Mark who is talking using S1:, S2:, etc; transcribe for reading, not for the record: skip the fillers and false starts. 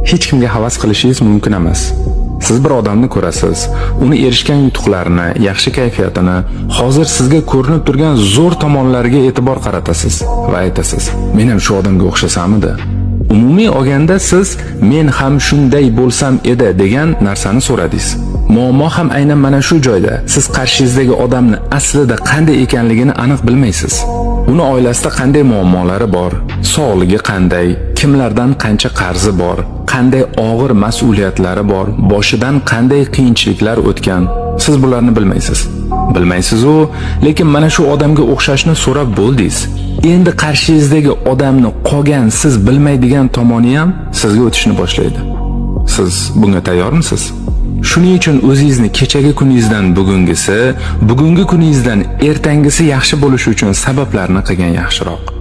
S1: Hech kimga havas qilishingiz mumkin emas. Siz bir odamni ko'rasiz, uni erishgan yutuqlarini, yaxshi kayfiyatini, hozir sizga ko'rinib turgan zo'r tomonlariga e'tibor qaratasiz va aytasiz: "Men ham shu odamga o'xshasamidi?" Umumiy olganda siz "men ham shunday bo'lsam edi" degan narsani so'radingiz. Muammo ham aynan mana shu joyda. Siz qarshingizdagi odamni aslida qanday ekanligini aniq bilmaysiz. Uni oilasida qanday muammolari bor, sog'ligi qanday, kimlardan qancha qarzi bor, qanday og'ir mas'uliyatlari bor, boshidan qanday qiyinchiliklar o'tgan. Siz bularni bilmaysiz. Bilmaysiz-u, lekin mana shu odamga o'xshashni so'rab bo'ldingiz. Endi qarshingizdagi odamni qolgan siz bilmaydigan tomoni ham sizga o'tishni boshlaydi. Siz bunga tayyormisiz? Shuning uchun o'zingizni kechagi kuningizdan bugungisi, bugungi kuningizdan ertangisi yaxshi bo'lishi uchun sabablarni qilgan yaxshiroq.